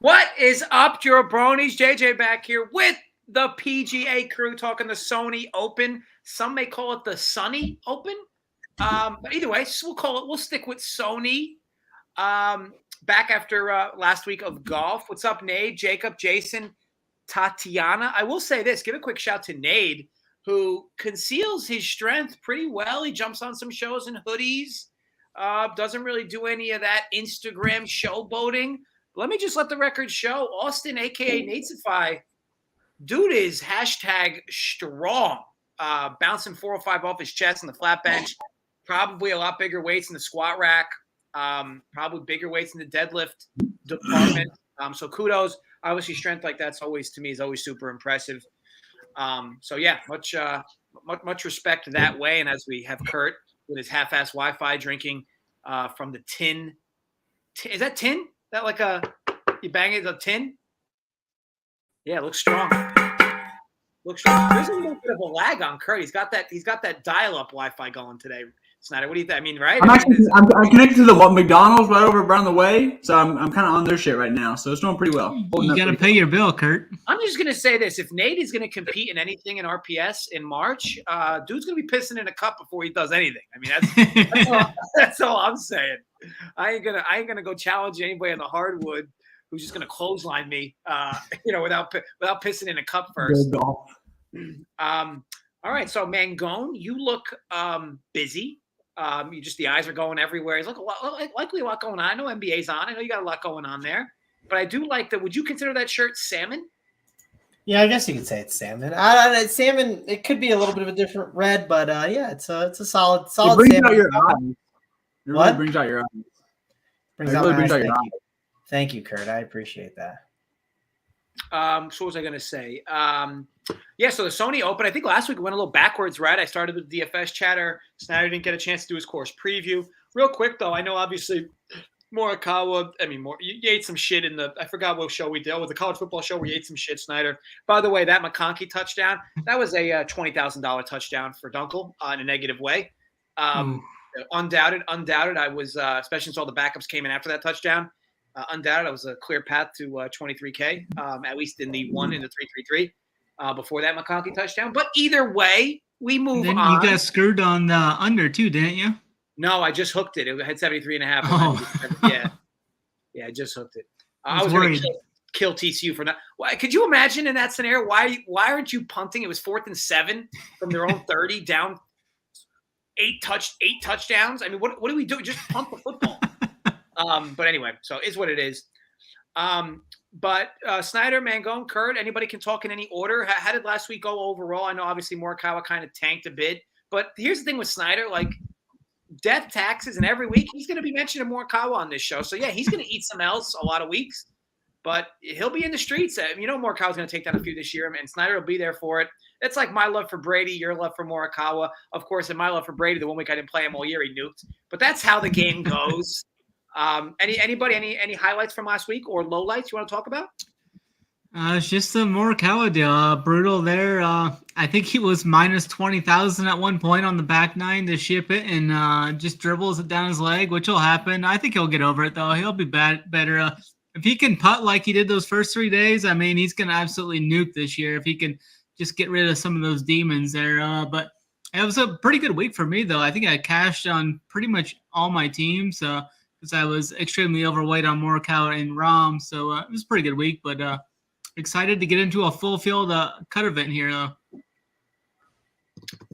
What is up, Jabronis? JJ back here with the PGA crew talking the Sony Open. Some may call it the Sunny Open. But either way, we'll stick with Sony. Back after last week of golf. What's up, Nade, Jacob, Jason, Tatiana? I will say this, give a quick shout to Nade, who conceals his strength pretty well. He jumps on some shows in hoodies. Doesn't really do any of that Instagram showboating. Let me just let the record show. Austin, a.k.a. Natesify, dude is hashtag strong. Bouncing 405 off his chest on the flat bench. Probably a lot bigger weights in the squat rack. Probably bigger weights in the deadlift department. So kudos. Obviously, strength like that's always, to me, is always super impressive. So, yeah, much respect that way. And as we have Kurt with his half-ass Wi-Fi drinking from the tin. Is that tin? That like you bang it, a tin? Yeah, it looks strong. Looks strong. There's a little bit of a lag on Kurt. He's got that dial-up Wi-Fi going today. Snyder, what do you think? I mean, right? I'm connected to the McDonald's right over around the way, so I'm kind of on their shit right now. So it's doing pretty well. You got to pay your bill, Kurt. I'm just gonna say this: if Nate is gonna compete in anything in RPS in March, dude's gonna be pissing in a cup before he does anything. I mean, that's all I'm saying. I ain't gonna go challenge anybody on the hardwood who's just gonna clothesline me, without pissing in a cup first. All right, so Mangone, you look busy. The eyes are going everywhere. There's likely a lot going on. I know NBA's on. I know you got a lot going on there, but I do like that. Would you consider that shirt salmon? Yeah, I guess you could say it's salmon. Salmon. It could be a little bit of a different red, but yeah, it's a solid it brings salmon. Out your eyes. It what? Really brings out your eyes. Brings out your eyes. Thank you, Kurt. I appreciate that. So what was I going to say? So the Sony Open, I think last week we went a little backwards, right? I started with DFS chatter. Snyder didn't get a chance to do his course preview. Real quick, though, I know obviously Morikawa, you ate some shit in I forgot what show we did. It was the college football show where you ate some shit, Snyder. By the way, that McConkey touchdown, that was a $20,000 touchdown for Dunkel in a negative way. Undoubted. I was, especially since all the backups came in after that touchdown. Undoubted, I was a clear path to 23K, at least in the 333 before that McConkey touchdown. But either way, we move on. You got screwed on the under too, didn't you? No, I just hooked it. It had 73.5. Oh. Yeah, I just hooked it. I was going to kill TCU for not. Why, could you imagine in that scenario? Why aren't you punting? It was 4th and 7 from their own 30 down 8 touchdowns. I mean, what do we do? Just punt the football. But anyway, so it's what it is. But Snyder, Mangone, Kurt, anybody can talk in any order. How did last week go overall? I know obviously Morikawa kind of tanked a bit, but here's the thing with Snyder, like death, taxes, and every week he's going to be mentioning Morikawa on this show. So yeah, he's going to eat some else a lot of weeks, but he'll be in the streets. Morikawa's going to take down a few this year, and Snyder will be there for it. It's like my love for Brady, your love for Morikawa. Of course, in my love for Brady, the 1 week I didn't play him all year, he nuked. But that's how the game goes. Anybody, any highlights from last week or lowlights you want to talk about? It's just the Morikawa deal. Brutal there. I think he was minus 20,000 at one point on the back nine to ship it, and just dribbles it down his leg, which will happen. I think he'll get over it though. He'll be better. If he can putt like he did those first 3 days, I mean, he's gonna absolutely nuke this year if he can just get rid of some of those demons there. But it was a pretty good week for me though. I think I cashed on pretty much all my teams. Because I was extremely overweight on Morikawa and Rahm. So it was a pretty good week, but excited to get into a full field cut event here.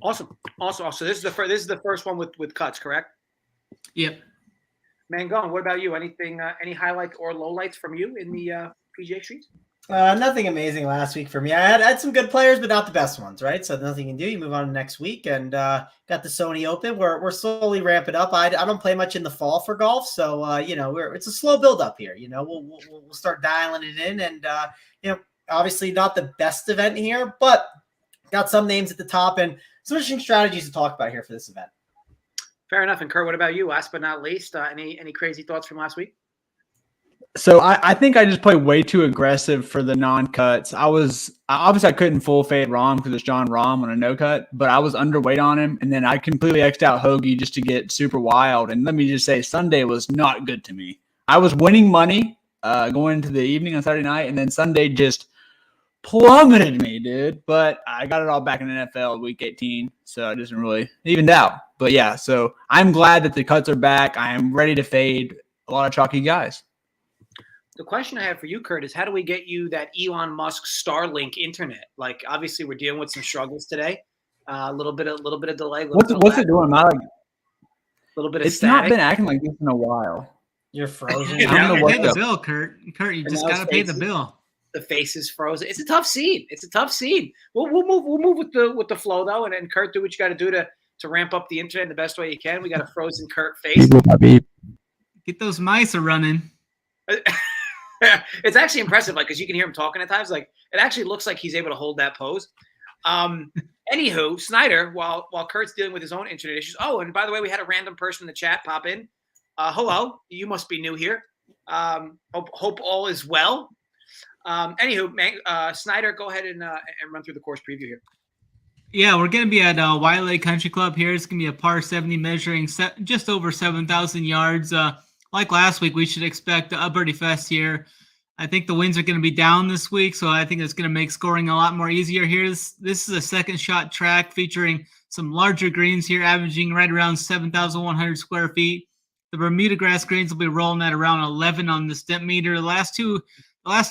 Awesome. So this is the first one with cuts, correct? Yep. Mangone, what about you? Anything, any highlights or lowlights from you in the PGA streets? Nothing amazing last week for me. I had some good players, but not the best ones, right? So nothing you can do. You move on to next week, and got the Sony Open. We're slowly ramping up. I don't play much in the fall for golf, so it's a slow build up here. We'll start dialing it in, and obviously not the best event here, but got some names at the top and some interesting strategies to talk about here for this event. Fair enough. And Kurt, what about you? Last but not least, any crazy thoughts from last week? So I think I just played way too aggressive for the non-cuts. I couldn't full fade Rahm because it's John Rahm on a no-cut, but I was underweight on him, and then I completely X'd out Hoagie just to get super wild. And let me just say, Sunday was not good to me. I was winning money, going into the evening on Saturday night, and then Sunday just plummeted me, dude. But I got it all back in the NFL week 18, so it doesn't really evened out. But yeah, so I'm glad that the cuts are back. I am ready to fade a lot of chalky guys. The question I have for you, Kurt, is how do we get you that Elon Musk Starlink internet? Like, obviously, we're dealing with some struggles today. A little bit of delay. What's it doing? A little bit of it's static. not been acting like this in a while. You're frozen. You I don't know gotta pay what the bill, Kurt. Kurt, you just now gotta it's pay the faces. bill. The face is frozen. It's a tough scene. We'll move with the flow though, and then Kurt, do what you got to do to ramp up the internet in the best way you can. We got a frozen Kurt face. Get those mice a running. It's actually impressive, like, because you can hear him talking at times. Like, it actually looks like he's able to hold that pose. Anywho, Snyder, while Kurt's dealing with his own internet issues. Oh, and by the way, we had a random person in the chat pop in. Hello, you must be new here. Hope all is well. Anywho, Snyder, go ahead and run through the course preview here. Yeah, we're going to be at Waiʻalae Country Club here. It's going to be a par 70 measuring just over 7,000 yards. Like last week, we should expect a birdie fest here. I think the winds are going to be down this week, so I think it's going to make scoring a lot more easier here. This is a second shot track featuring some larger greens here, averaging right around 7,100 square feet. The Bermuda grass greens will be rolling at around 11 on the stimp meter. The last two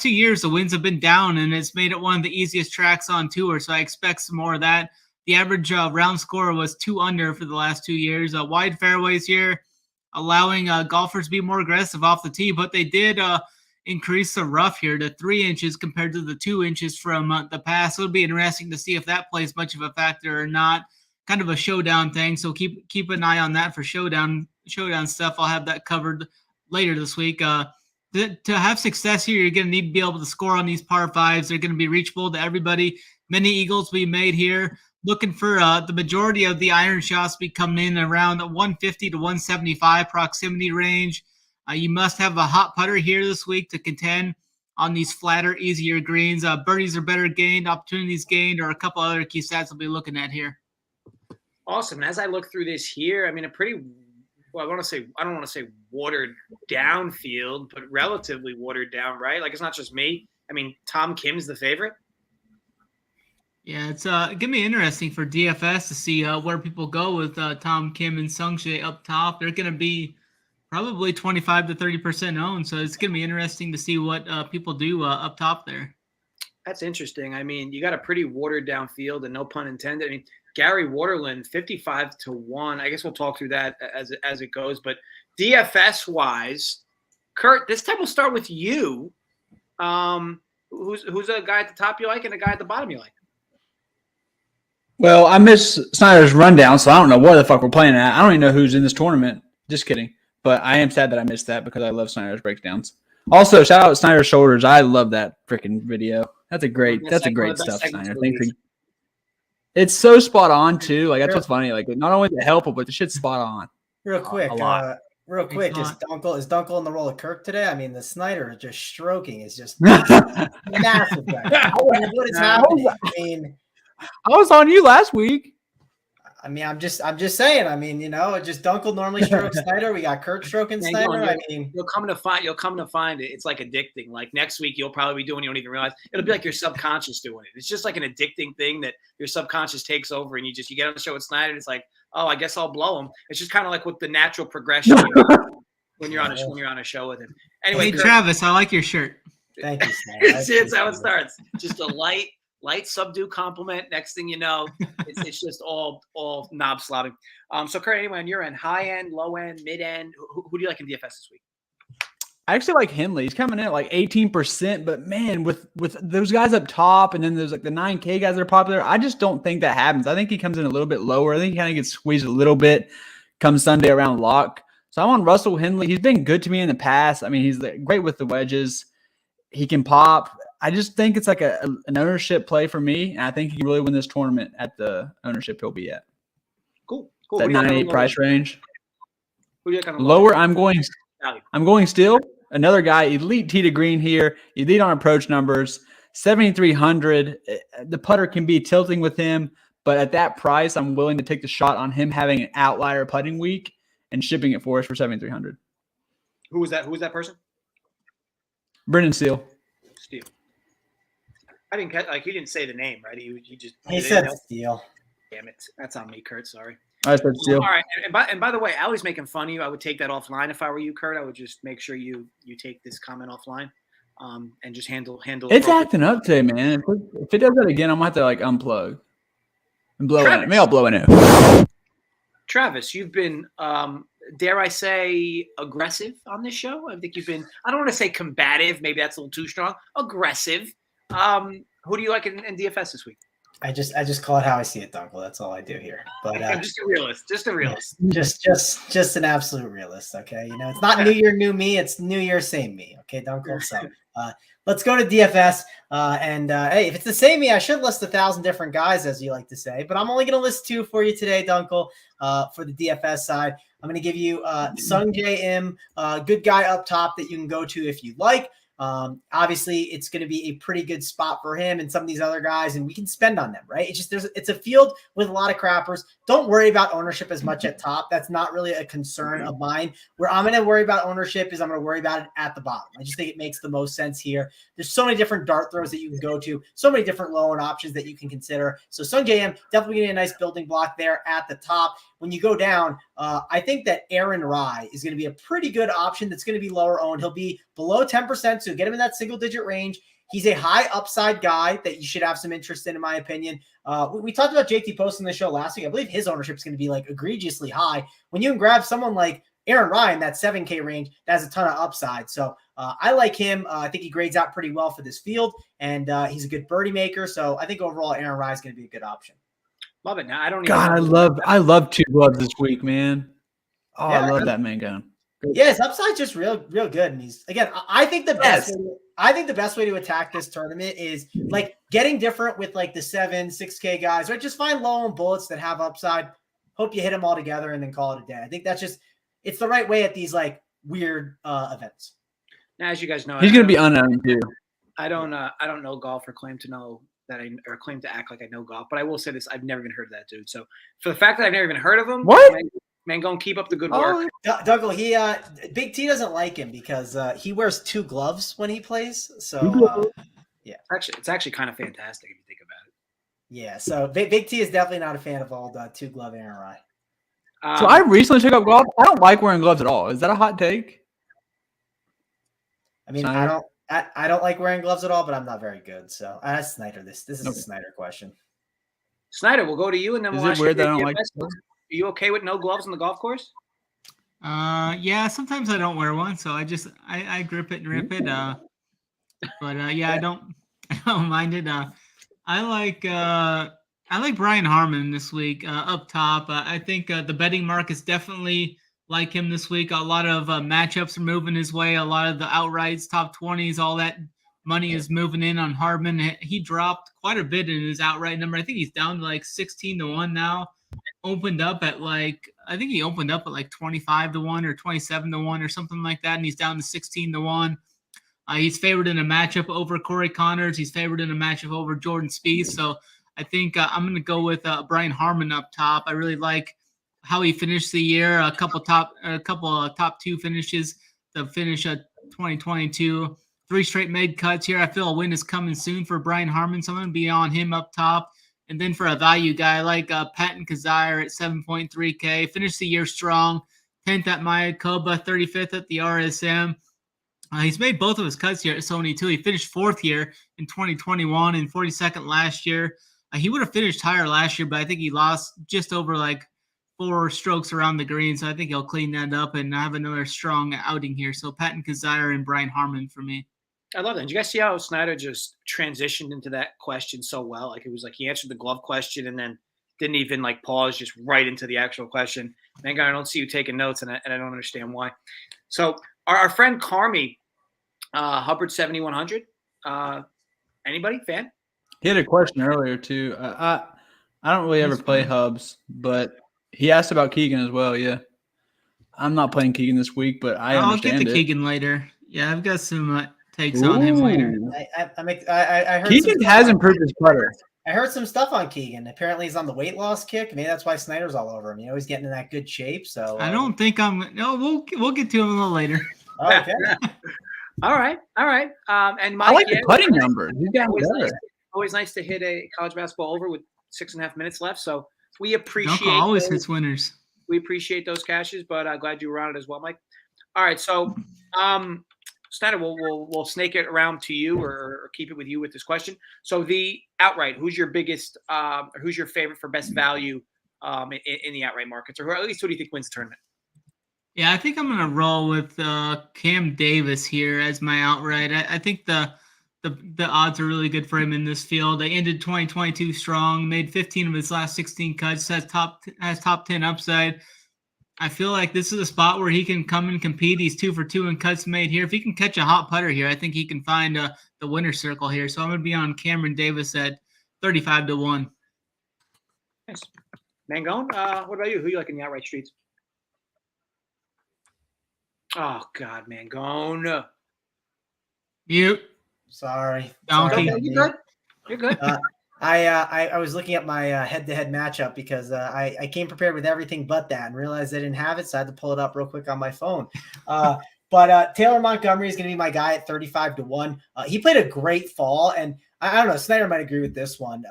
years, the winds have been down, and it's made it one of the easiest tracks on tour, so I expect some more of that. The average round score was 2 under for the last 2 years. Wide fairways here, allowing golfers to be more aggressive off the tee, but they did increase the rough here to 3 inches compared to the 2 inches from the past. So it'll be interesting to see if that plays much of a factor or not. Kind of a showdown thing, so keep an eye on that for showdown stuff. I'll have that covered later this week. To have success here, you're going to need to be able to score on these par fives. They're going to be reachable to everybody. Many eagles will be made here. Looking for the majority of the iron shots be coming in around the 150 to 175 proximity range. You must have a hot putter here this week to contend on these flatter, easier greens. Birdies are better gained, opportunities gained, or a couple other key stats we'll be looking at here. Awesome. As I look through this here, I mean, I don't want to say watered down field, but relatively watered down, right? Like, it's not just me. I mean, Tom Kim's the favorite. Yeah, it's going to be interesting for DFS to see where people go with Tom Kim and Sungjae up top. They're going to be probably 25 to 30% owned, so it's going to be interesting to see what people do up top there. That's interesting. I mean, you got a pretty watered down field, and no pun intended. I mean, Gary Waterland, 55 to 1. I guess we'll talk through that as it goes. But DFS wise, Kurt, this time we'll start with you. Who's a guy at the top you like and a guy at the bottom you like? Well, I missed Snyder's rundown, so I don't know what the fuck we're playing at. I don't even know who's in this tournament. Just kidding. But I am sad that I missed that because I love Snyder's breakdowns. Also, shout out Snyder's shoulders. I love that freaking video. That's a great stuff, Snyder. Thank you. It's so spot on too. Like, that's what's funny. Like, not only the help, but the shit's spot on. Real quick, is Dunkel in the role of Kirk today? I mean, the Snyder just stroking is just massive. What is happening? I mean, I was on you last week. I mean, I'm just saying. I mean, just Dunkel normally strokes Snyder. We got Kirk stroking Snyder. I mean, you'll come to find it. It's like addicting. Like, next week, you'll probably be doing. You don't even realize it'll be like your subconscious doing it. It's just like an addicting thing that your subconscious takes over, and you get on the show with Snyder. And it's like, oh, I guess I'll blow him. It's just kind of like with the natural progression when you're on a show with him. Anyway, hey Travis, I like your shirt. Thank you, Snyder. It's how it starts. Just a light subdue compliment. Next thing you know, it's just all knob slobbing. So Kurt, anyway, on your end, high end, low end, mid end, who do you like in DFS this week? I actually like Henley. He's coming in at like 18%, but man, with those guys up top, and then there's like the 9K guys that are popular, I just don't think that happens. I think he comes in a little bit lower. I think he kind of gets squeezed a little bit come Sunday around lock. So I'm on Russell Henley. He's been good to me in the past. I mean, he's great with the wedges. He can pop. I just think it's like an ownership play for me, and I think he can really win this tournament at the ownership he'll be at. Cool. That 98 price range. Who do you like on the lower? I'm going still. Another guy, elite tee to green here. Elite on approach numbers. 7,300. The putter can be tilting with him, but at that price, I'm willing to take the shot on him having an outlier putting week and shipping it for us for 7,300. Who was that? Who was that person? Brendan Steele. Steele. I didn't catch, he didn't say the name, right? He just said Steele. Damn it, that's on me, Kurt. Sorry. I said Steele. All right, and by the way, Allie's making fun of you. I would take that offline if I were you, Kurt. I would just make sure you take this comment offline, and just handle. It's acting up today, man. If it does that again, I'm gonna have to like unplug and blow in it. Maybe I'll blow in it. Travis, you've been, dare I say, aggressive on this show. I think you've been. I don't want to say combative. Maybe that's a little too strong. Aggressive. Who do you like in DFS this week? I just call it how I see it, Dunkel. That's all I do here. But I'm just a realist. Just a realist. Just an absolute realist. Okay, it's not New Year, new me. It's New Year, same me. Okay, Dunkel. So let's go to DFS. Hey, if it's the same me, I should list 1,000 different guys, as you like to say. But I'm only going to list 2 for you today, Dunkel. For the DFS side, I'm going to give you Sung J M, good guy up top that you can go to if you like. Obviously it's going to be a pretty good spot for him and some of these other guys, and we can spend on them, right? It's a field with a lot of crappers. Don't worry about ownership as much at top. That's not really a concern of mine. Where I'm going to worry about ownership is I'm going to worry about it at the bottom. I just think it makes the most sense here. There's so many different dart throws that you can go to, so many different low-end options that you can consider. So Sung JM definitely getting a nice building block there at the top. When you go down, I think that Aaron Rai is going to be a pretty good option that's going to be lower owned. He'll be below 10%, so get him in that single-digit range. He's a high upside guy that you should have some interest in my opinion. We talked about JT Post on the show last week. I believe his ownership is going to be like egregiously high. When you can grab someone like Aaron Ryan, that 7K range, that has a ton of upside. So I like him. I think he grades out pretty well for this field, and he's a good birdie maker. So I think overall Aaron Ryan is going to be a good option. Love it. Now I don't even God, I love 2 gloves this week, man. Oh, yeah, I love that Mangone. Yeah, his upside's just real good. And he's again, I think the best way to attack this tournament is like getting different with like the 7, 6K guys, right? Just find low on bullets that have upside. Hope you hit them all together and then call it a day. I think it's the right way at these like weird events. Now, as you guys know, he's going to be unknown too. I don't know golf or claim to know that or claim to act like I know golf, but I will say this: I've never even heard of that dude. So for the fact that I've never even heard of him, what? Mangone, keep up the good work. Dougal, Big T doesn't like him because he wears 2 gloves when he plays. So yeah, it's actually kind of fantastic if you think about it. Yeah, so Big T is definitely not a fan of all 2-glove Aaron Rye. So I recently took up golf. I don't like wearing gloves at all. Is that a hot take? I mean, Snyder? I don't like wearing gloves at all, but I'm not very good. So that's Snyder. This is a Snyder question. Snyder, we'll go to you, and then we'll ask you. Is it weird that I don't like? Are you okay with no gloves on the golf course? Yeah, sometimes I don't wear one, so I grip it and rip it. Yeah, I don't mind it. I like Brian Harmon this week up top. I think the betting markets definitely like him this week. A lot of matchups are moving his way. A lot of the outrights, top 20s, all that money is moving in on Harmon. He dropped quite a bit in his outright number. I think he's down to like 16-1 now. Opened up at like 25-1 or 27-1 or something like that, and he's down to 16-1. He's favored in a matchup over Corey Connors. He's favored in a matchup over Jordan Spieth. So I think I'm going to go with Brian Harmon up top. I really like how he finished the year. A couple top 2 finishes to finish 2022. 3 straight made cuts here. I feel a win is coming soon for Brian Harmon, so I'm going to be on him up top. And then for a value guy, I like Patton Kizzire at 7.3K. Finished the year strong. 10th at Mayakoba, 35th at the RSM. He's made both of his cuts here at Sony too. He finished 4th here in 2021 and 42nd last year. He would have finished higher last year, but I think he lost just over like 4 strokes around the green. So I think he'll clean that up and have another strong outing here. So Patton Kizzire and Brian Harmon for me. I love that. Did you guys see how Snyder just transitioned into that question so well? Like it was like he answered the glove question and then didn't even like pause, just right into the actual question. Thank God I don't see you taking notes, and I don't understand why. So our friend Carmi, Hubbard 7100. Anybody fan? He had a question earlier too. I don't really ever play Hubs, but he asked about Keegan as well. Yeah, I'm not playing Keegan this week, but I'll get to Keegan later. Yeah, I've got some takes on him later. I heard Keegan has improved his putter. I heard some stuff on Keegan. Apparently, he's on the weight loss kick. Maybe that's why Snyder's all over him. He's getting in that good shape. So I don't think I'm. No, we'll get to him a little later. Okay. All right. And Mike, I like the putting number. He's getting better. Always nice to hit a college basketball over with 6.5 minutes left. So we appreciate. Dunkel always hits winners. We appreciate those cashes, but glad you were on it as well, Mike. All right, so Snyder, we'll snake it around to you or keep it with you with this question. So the outright, who's your biggest, who's your favorite for best value in the outright markets, or at least who do you think wins the tournament? Yeah, I think I'm gonna roll with Cam Davis here as my outright. I think the odds are really good for him in this field. They ended 2022 strong, made 15 of his last 16 cuts, has top 10 upside. I feel like this is a spot where he can come and compete. He's 2 for 2 in cuts made here. If he can catch a hot putter here, I think he can find the winner's circle here. So I'm going to be on Cameron Davis at 35-1. Nice. Mangone, what about you? Who you like in the outright streets? Oh, God, Mangone. You. Sorry. Donkey. Okay, you're good. I was looking at my head-to-head matchup because I came prepared with everything but that and realized I didn't have it, so I had to pull it up real quick on my phone. But Taylor Montgomery is going to be my guy at 35-1. He played a great fall, and I don't know, Snyder might agree with this one.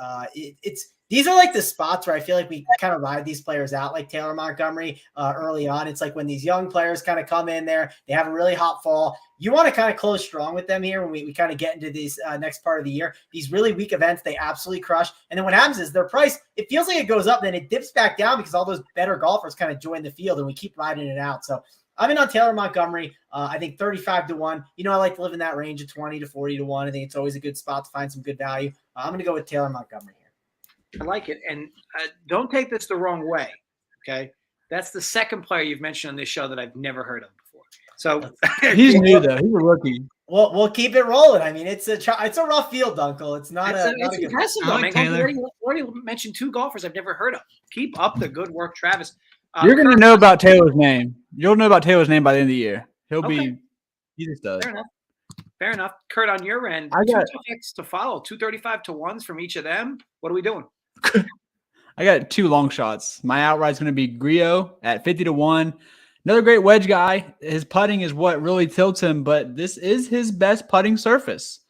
These are like the spots where I feel like we kind of ride these players out, like Taylor Montgomery early on. It's like when these young players kind of come in there, they have a really hot fall. You want to kind of close strong with them here when we kind of get into these next part of the year. These really weak events, they absolutely crush. And then what happens is their price, it feels like it goes up, then it dips back down because all those better golfers kind of join the field and we keep riding it out. So I'm in on Taylor Montgomery. I think 35-1. You know, I like to live in that range of 20 to 40-1. I think it's always a good spot to find some good value. I'm going to go with Taylor Montgomery here. I like it. And don't take this the wrong way, okay? That's the second player you've mentioned on this show that I've never heard of before. So he's new, though. He's a rookie. We'll keep it rolling. I mean, it's a rough field, Dunkel. It's not it's impressive, though, man. You already mentioned 2 golfers I've never heard of. Keep up the good work, Travis. You're going to know about Taylor's name. You'll know about Taylor's name by the end of the year. He just does. Fair enough. Kurt, on your end, I got 2 picks to follow, 235-1s from each of them. What are we doing? I got 2 long shots. My outright's going to be Griot at 50-1. Another great wedge guy. His putting is what really tilts him, but this is his best putting surface.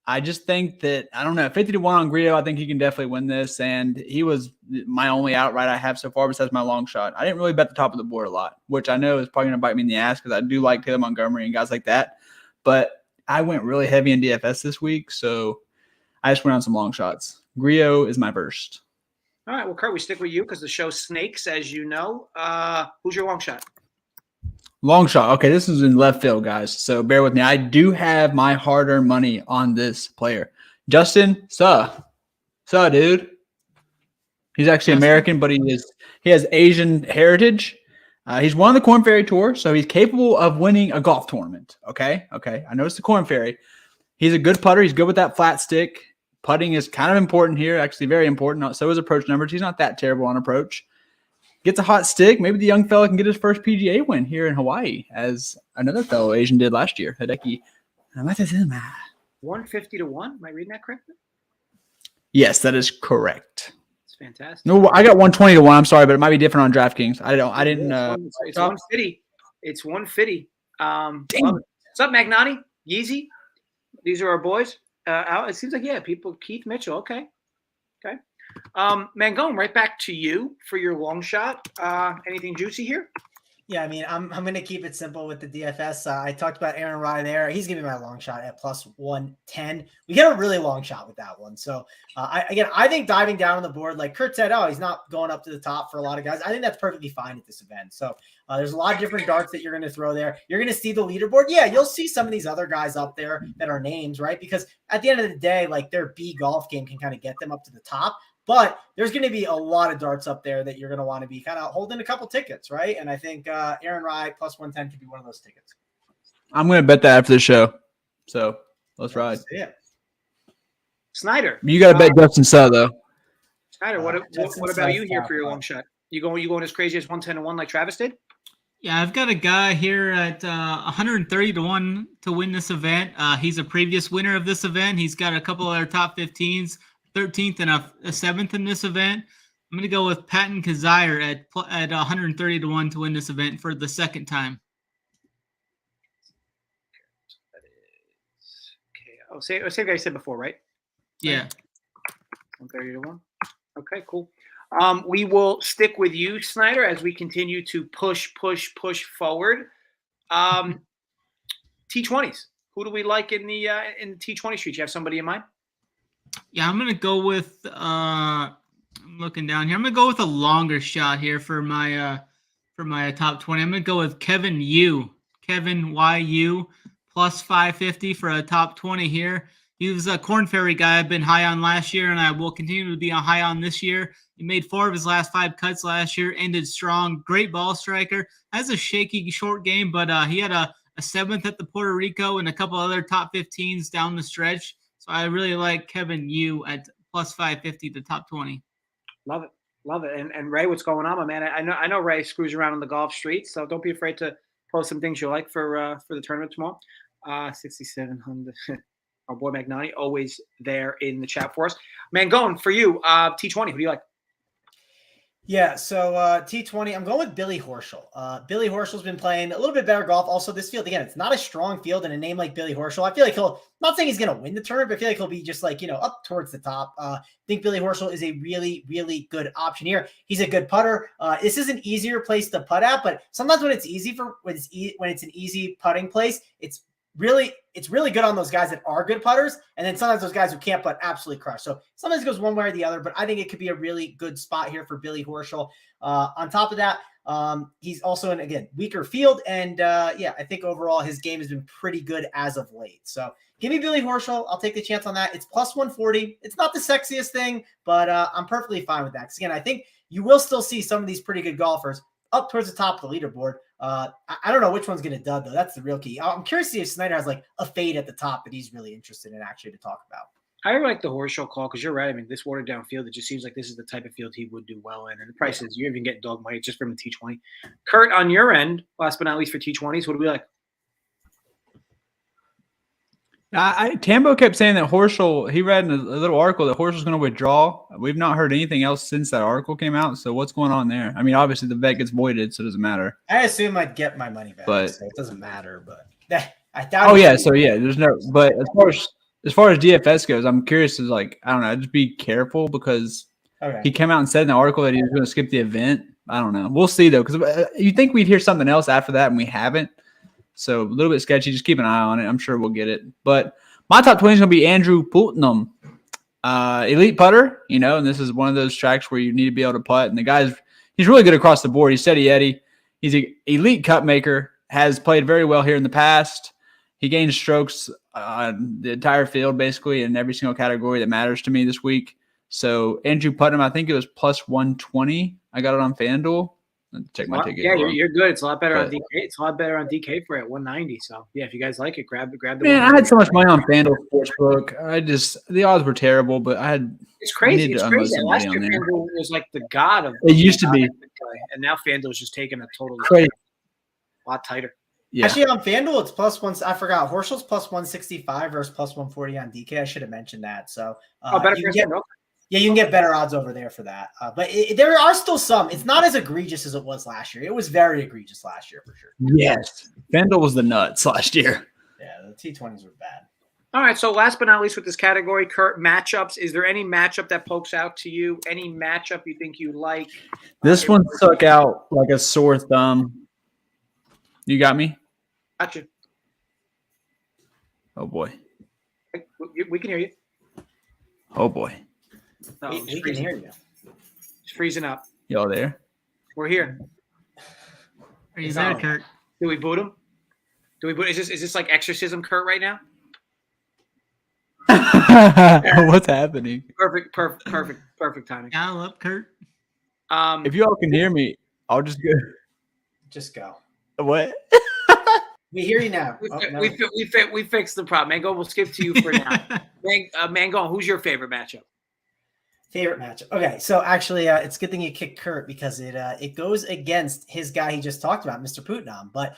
I just think that, I don't know, 50-1 on Griot, I think he can definitely win this, and he was my only outright I have so far besides my long shot. I didn't really bet the top of the board a lot, which I know is probably going to bite me in the ass because I do like Taylor Montgomery and guys like that, but I went really heavy in DFS this week, so I just went on some long shots. Griot is my first. All right, well, Kurt, we stick with you because the show snakes, as you know. Who's your long shot? Long shot. Okay, this is in left field, guys, so bear with me. I do have my hard-earned money on this player. Justin Suh, dude. He's actually American, but he has Asian heritage. He's won the Korn Ferry Tour, so he's capable of winning a golf tournament. Okay. I know it's the Korn Ferry. He's a good putter. He's good with that flat stick. Putting is kind of important here, actually very important. So is approach numbers. He's not that terrible on approach. Gets a hot stick. Maybe the young fella can get his first PGA win here in Hawaii, as another fellow Asian did last year. Hideki. 150-1. Am I reading that correctly? Yes, that is correct. It's fantastic. No, I got 120-1. I'm sorry, but it might be different on DraftKings. I didn't. It's 150. It's 150. What's up, Magnani? Yeezy? These are our boys. It seems like, people. Keith Mitchell. Okay. Mangone, right back to you for your long shot. Anything juicy here? Yeah, I mean, I'm going to keep it simple with the DFS. I talked about Aaron Rye there. He's giving me my long shot at plus 110. We get a really long shot with that one. So, I think diving down on the board, like Kurt said, he's not going up to the top for a lot of guys. I think that's perfectly fine at this event. So, there's a lot of different darts that you're going to throw there. You're going to see the leaderboard. Yeah, you'll see some of these other guys up there that are names, right? Because at the end of the day, like their B golf game can kind of get them up to the top. But there's going to be a lot of darts up there that you're going to want to be kind of holding a couple tickets, right? And I think Aaron Rye plus 110 could be one of those tickets. I'm going to bet that after the show. So let's ride. Yeah. Snyder. You got to bet Justin Suh, though. Snyder, what about you here for your long shot? You going as crazy as 110-1 like Travis did? Yeah, I've got a guy here at 130-1 to win this event. He's a previous winner of this event. He's got a couple of other top 15s. 13th and a 7th in this event. I'm going to go with Patton Kazire at 130-1 to win this event for the second time. That same guy you said before, right? Yeah. 130 to 1. Okay, cool. We will stick with you, Snyder, as we continue to push forward. T20s. Who do we like in the T20 street? You have somebody in mind? Yeah, I'm gonna go with. I'm looking down here. I'm gonna go with a longer shot here for my top 20. I'm gonna go with Kevin YU plus 550 for a top 20 here. He was a Corn Ferry guy I've been high on last year, and I will continue to be high on this year. He made 4 of his last 5 cuts last year, ended strong. Great ball striker. Has a shaky short game, but he had a 7th at the Puerto Rico and a couple other top 15s down the stretch. So I really like Kevin Yu at plus 550 to top 20. Love it. And Ray, what's going on, my man? I know Ray screws around on the golf streets, so don't be afraid to post some things you like for the tournament tomorrow. 6,700. Our boy Mangone, always there in the chat for us. Mangone, for you, T20, who do you like? Yeah, so T20, I'm going with Billy Horschel. Billy Horschel's been playing a little bit better golf. Also, this field, again, it's not a strong field, and a name like Billy Horschel, I feel like I'm not saying he's going to win the tournament, but I feel like he'll be just like, up towards the top. I think Billy Horschel is a really, really good option here. He's a good putter. This is an easier place to putt at, but sometimes when it's an easy putting place, it's really good on those guys that are good putters, and then sometimes those guys who can't putt absolutely crush. So sometimes it goes one way or the other, but I think it could be a really good spot here for Billy Horschel. On top of that, he's also in, again, weaker field, and I think overall his game has been pretty good as of late. So give me Billy Horschel. I'll take the chance on that. It's plus 140. It's not the sexiest thing, but I'm perfectly fine with that. Because again, I think you will still see some of these pretty good golfers up towards the top of the leaderboard. I don't know which one's going to dud, though. That's the real key. I'm curious to see if Snyder has like a fade at the top that he's really interested in actually to talk about. I like the Horschel call because you're right. I mean, this watered down field, it just seems like this is the type of field he would do well in. And the price is, you even get dog money just from the T20. Kurt, on your end, last but not least for T20s, what do we like? Tambo kept saying that Horschel, he read in a little article that Horschel's going to withdraw. We've not heard anything else since that article came out. So what's going on there? I mean, obviously the bet gets voided, so it doesn't matter. I assume I'd get my money back, but so it doesn't matter. But I doubt. Oh yeah, so yeah, there's no. But as far as DFS goes, I'm curious to I don't know, just be careful because he came out and said in the article that he was going to skip the event. I don't know. We'll see though, because you think we'd hear something else after that, and we haven't. So a little bit sketchy. Just keep an eye on it. I'm sure we'll get it. But my top 20 is going to be Andrew Putnam, elite putter. And this is one of those tracks where you need to be able to putt. And the he's really good across the board. He's steady Eddie. He's an elite cut maker. Has played very well here in the past. He gained strokes on the entire field, basically, in every single category that matters to me this week. So Andrew Putnam, I think it was plus 120. I got it on FanDuel. Let's check my ticket. Yeah, you're good. It's a lot better on DK. It's a lot better on DK for at 190. So yeah, if you guys like it, grab the. Man, I had so much money on FanDuel Sportsbook. The odds were terrible, but I had. It's crazy. It's crazy. Last year FanDuel was like the god of. It used to be, and now FanDuel is just taking a totally crazy, a lot tighter. Yeah. Actually, on FanDuel, it's plus one. I forgot. Horschel's plus 165 versus plus 140 on DK. I should have mentioned that. So, better for FanDuel. Yeah, you can get better odds over there for that. But there are still some. It's not as egregious as it was last year. It was very egregious last year for sure. Yes. FanDuel was the nuts last year. Yeah, the T20s were bad. All right, so last but not least with this category, Kurt, matchups. Is there any matchup that pokes out to you? Any matchup you think you like? This one stuck out like a sore thumb. You got me? Gotcha. Oh, boy. We can hear you. Oh, boy. No, we can hear you. It's freezing up. Y'all there? We're here. Are you there, Kurt? Do we boot him? Is this like exorcism, Kurt, right now? What's happening? Perfect timing. Dial up, Kurt. If you all can hear me, I'll just go. Just go. What? We hear you now. We fixed the problem. Mango, we'll skip to you for now. Mango, who's your favorite matchup? Favorite matchup. Okay, so actually, it's a good thing you kicked Kurt because it goes against his guy he just talked about, Mr. Putnam. But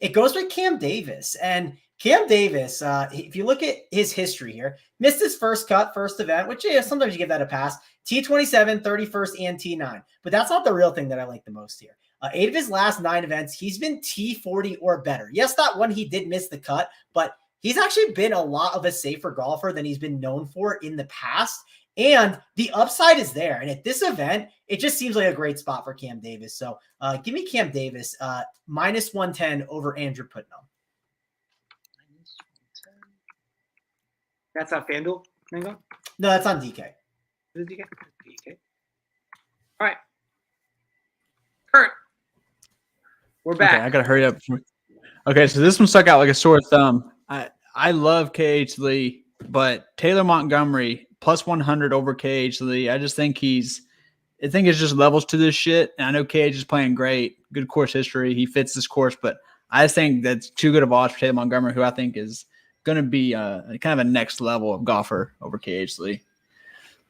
it goes with Cam Davis. And Cam Davis, if you look at his history here, missed his first event, which sometimes you give that a pass. T27, 31st, and T9. But that's not the real thing that I like the most here. 8 of his last 9 events, he's been T40 or better. Yes, that one he did miss the cut, but he's actually been a lot of a safer golfer than he's been known for in the past. And the upside is there. And at this event, it just seems like a great spot for Cam Davis. So give me Cam Davis minus 110 over Andrew Putnam. That's not FanDuel, Mango? No, that's on DK. Is it DK? DK. All right. Kurt, we're back. Okay, I gotta hurry up. Okay, so this one stuck out like a sore thumb. I love KH Lee, but Taylor Montgomery plus 100 over KH Lee. I think it's just levels to this shit. And I know KH is playing great, good course history. He fits this course, but I just think that's too good of odds for Taylor Montgomery, who I think is going to be kind of a next level of golfer over KH Lee.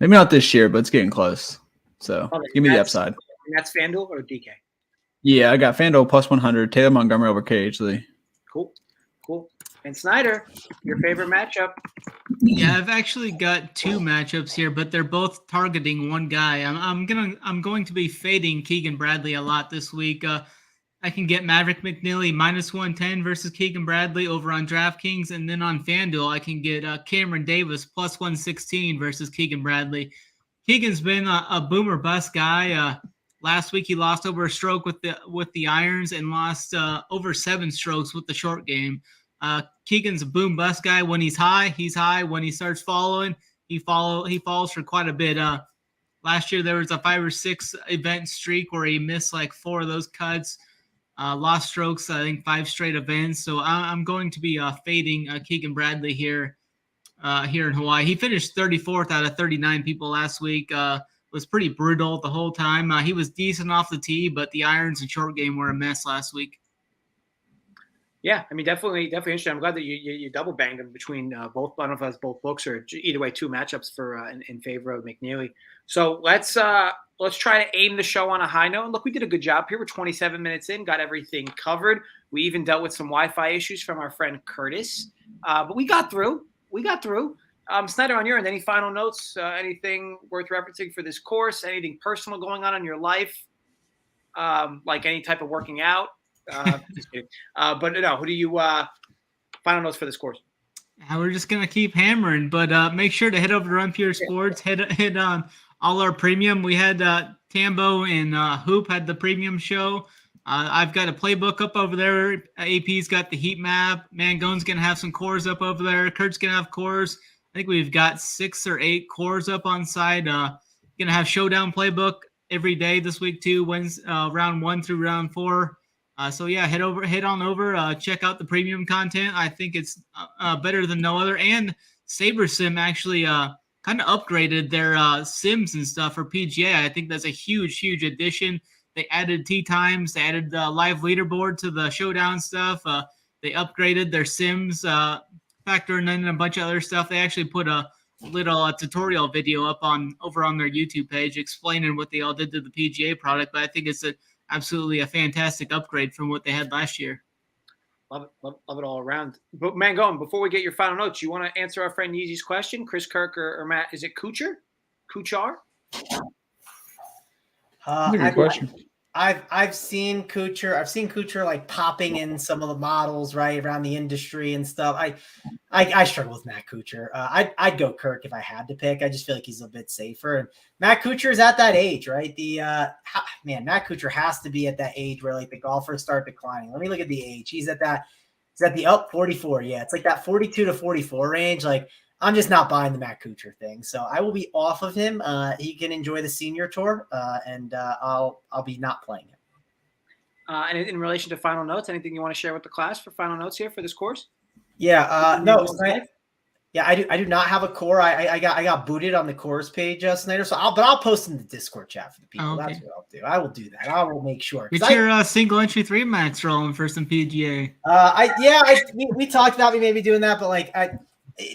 Maybe not this year, but it's getting close. So give me the upside. And that's FanDuel or DK? Yeah, I got FanDuel plus 100, Taylor Montgomery over KH Lee. Cool. And Snyder, your favorite matchup? Yeah, I've actually got two matchups here, but they're both targeting one guy. I'm going to be fading Keegan Bradley a lot this week. I can get Maverick McNeely minus 110 versus Keegan Bradley over on DraftKings, and then on FanDuel I can get Cameron Davis plus 116 versus Keegan Bradley. Keegan's been a boomer bust guy. Last week he lost over a stroke with the irons and lost over 7 strokes with the short game. Keegan's a boom bust guy. When he's high, he's high. When he starts following, he falls for quite a bit. Last year there was a 5 or 6 event streak where he missed like 4 of those cuts. Lost strokes, I think 5 straight events. So I'm going to be fading Keegan Bradley here in Hawaii. He finished 34th out of 39 people last week. Was pretty brutal the whole time. He was decent off the tee, but the irons and short game were a mess last week. Yeah, I mean, definitely interesting. I'm glad that you double banged them between both. I don't know if that's both books or either way, 2 matchups for in favor of McNeely. So let's try to aim the show on a high note. And look, we did a good job here. We're 27 minutes in, got everything covered. We even dealt with some Wi-Fi issues from our friend Curtis, but we got through. Snyder, on your end, any final notes? Anything worth referencing for this course? Anything personal going on in your life? Like any type of working out? Just kidding. But no, who do you final notes for this course? We're just gonna keep hammering, but make sure to head over to Run Sports. Hit on all our premium. We had Tambo and Hoop had the premium show. I've got a playbook up over there. AP's got the heat map. Mangone's gonna have some cores up over there. Kurt's gonna have cores. I think we've got 6 or 8 cores up on side. Gonna have showdown playbook every day this week too. Round 1 through round 4. So yeah, head on over, check out the premium content. I think it's better than no other. And SaberSim actually kind of upgraded their sims and stuff for PGA. I think that's a huge addition. They added tee times. They added the live leaderboard to the showdown stuff. They upgraded their sims, factoring in a bunch of other stuff. They actually put a little tutorial video up over on their YouTube page explaining what they all did to the PGA product. But I think it's absolutely a fantastic upgrade from what they had last year. Love it all around. But Mangone, before we get your final notes, you want to answer our friend Yeezy's question? Chris Kirk or Matt? Is it Kuchar? Good question. I've seen Kuchar like popping in some of the models right around the industry and stuff. I struggle with Matt Kuchar. I'd go Kirk if I had to pick. I just feel like he's a bit safer. And Matt Kuchar is at that age, right? Matt Kuchar has to be at that age where like the golfers start declining. Let me look at the age. He's at the up 44. Yeah, it's like that 42 to 44 range. Like I'm just not buying the Matt Kuchar thing. So I will be off of him. He can enjoy the senior tour, and I'll be not playing him. And in relation to final notes, anything you want to share with the class for final notes here for this course? Yeah, no, I do not have a core. I got booted on the course page, Snyder. So I'll post in the Discord chat for the people. Okay. That's what I'll do. I will do that. I will make sure. Get your single entry 3 max rolling for some PGA. We talked about me maybe doing that, but like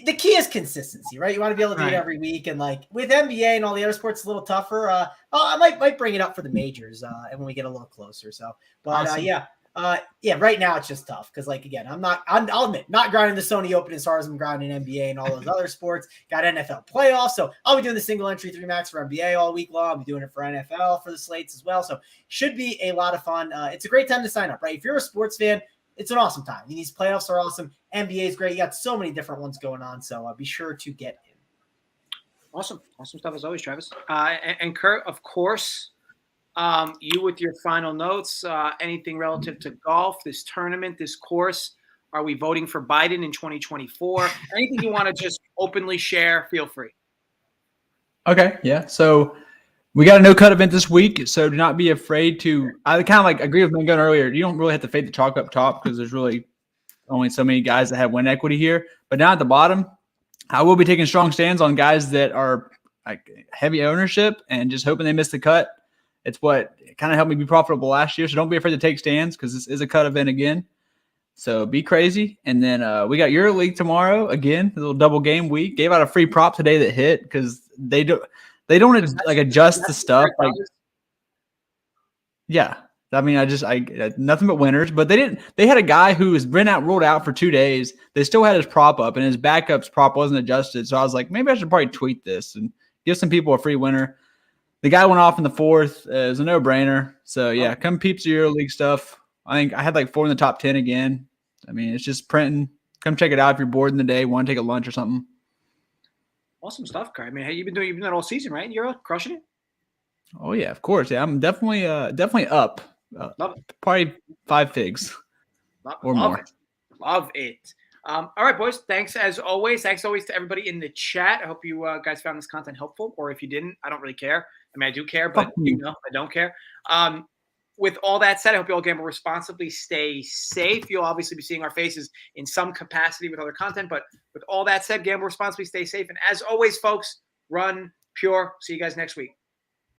the key is consistency, right? You want to be able to do it every week, and like with NBA and all the other sports, it's a little tougher. I might bring it up for the majors, and when we get a little closer. So, but awesome. Right now it's just tough because, like, again, I'll admit, not grinding the Sony Open as far as I'm grinding NBA and all those other sports. Got NFL playoffs, so I'll be doing the single entry 3 max for NBA all week long. I'll be doing it for NFL for the slates as well. So should be a lot of fun. It's a great time to sign up, right? If you're a sports fan, it's an awesome time. These playoffs are awesome. NBA is great. You got so many different ones going on. So be sure to get in. Awesome stuff as always, Travis. And Kurt, of course, you with your final notes. Anything relative to golf, this tournament, this course. Are we voting for Biden in 2024? Anything you want to just openly share, feel free. Okay, yeah. So we got a no-cut event this week, so do not be afraid to – I kind of like agree with Mangone earlier. You don't really have to fade the chalk up top because there's really only so many guys that have win equity here. But down at the bottom, I will be taking strong stands on guys that are like heavy ownership and just hoping they miss the cut. It's what kind of helped me be profitable last year, so don't be afraid to take stands because this is a cut event again. So be crazy. And then we got EuroLeague tomorrow again, a little double game week. Gave out a free prop today that hit because they don't like adjust the stuff. Like, yeah, I mean, I nothing but winners. But they had a guy who was ruled out for 2 days. They still had his prop up, and his backup's prop wasn't adjusted. So I was like, maybe I should probably tweet this and give some people a free winner. The guy went off in the fourth. It was a no-brainer. So yeah, come peep the EuroLeague stuff. I think I had like 4 in the top 10 again. I mean, it's just printing. Come check it out if you're bored in the day, want to take a lunch or something. Awesome stuff, Kurt. I mean, hey, you've been doing that all season, right? You're crushing it. Oh yeah, of course. Yeah, I'm definitely up. Probably 5 figs or more. Love it. All right, boys. Thanks as always. Thanks always to everybody in the chat. I hope you guys found this content helpful, or if you didn't, I don't really care. I mean, I do care, but I don't care. With all that said, I hope you all gamble responsibly. Stay safe. You'll obviously be seeing our faces in some capacity with other content, but with all that said, gamble responsibly, stay safe. And as always, folks, run pure. See you guys next week.